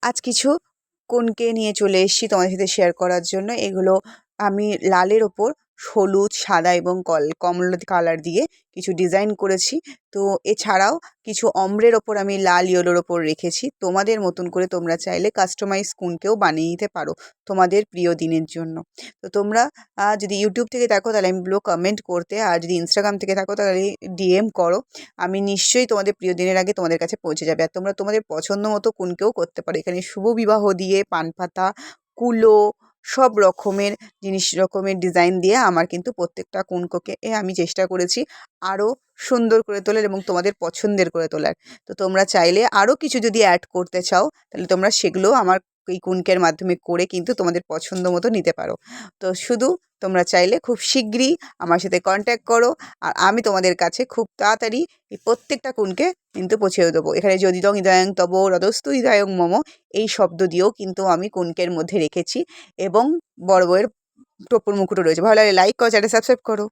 আজ কিছু কোনকে নিয়ে চলে এসেছি তোমাদের সাথে শেয়ার করার জন্য। এগুলো আমি লালের ওপর হলুদ, সাদা এবং কমলা কালার দিয়ে কিছু ডিজাইন করেছি। তো এছাড়াও কিছু অম্রের ওপর আমি লাল ইয়েলোর ওপর রেখেছি। তোমাদের মতন করে তোমরা চাইলে কাস্টমাইজ কোনকেও বানিয়ে নিতে পারো তোমাদের প্রিয় দিনের জন্য। তো তোমরা যদি ইউটিউব থেকে দেখো তাহলে আমি বলবো কমেন্ট করতে, আর যদি ইনস্টাগ্রাম থেকে থাকো তাহলে ডিএম করো। আমি নিশ্চয়ই তোমাদের প্রিয় দিনের আগে তোমাদের কাছে পৌঁছে যাবে। আর তোমরা তোমাদের পছন্দ মতো কোনকেও করতে পারো। এখানে শুভ বিবাহ দিয়ে পান পাতা, কুলো, সব রকমের রকমের ডিজাইন দিয়ে আমার কিন্তু প্রত্যেকটা কুনকোকে আমি চেষ্টা করেছি আরও সুন্দর করে তোলার এবং তোমাদের পছন্দের করে তোলার। তো তোমরা চাইলে আরও কিছু যদি অ্যাড করতে চাও তাহলে তোমরা সেগুলোও আমার এই কুনকের মাধ্যমে করে কিন্তু তোমাদের পছন্দ মতো নিতে পারো। তো শুধু তোমরা চাইলে খুব শিগগিরই আমার সাথে কন্ট্যাক্ট করো, আর আমি তোমাদের কাছে খুব তাড়াতাড়ি এই প্রত্যেকটা কুনকে কিন্তু পৌঁছে দেবো। এখানে যদিদং হৃদয়ং তব রদস্তু হৃদয়ং মম এই শব্দ দিয়েও কিন্তু আমি কুনকের মধ্যে রেখেছি, এবং বড় বউয়ের টোপর মুকুটও রয়েছে। ভালো লাগলে লাইক করো, চ্যানেল সাবস্ক্রাইব করো।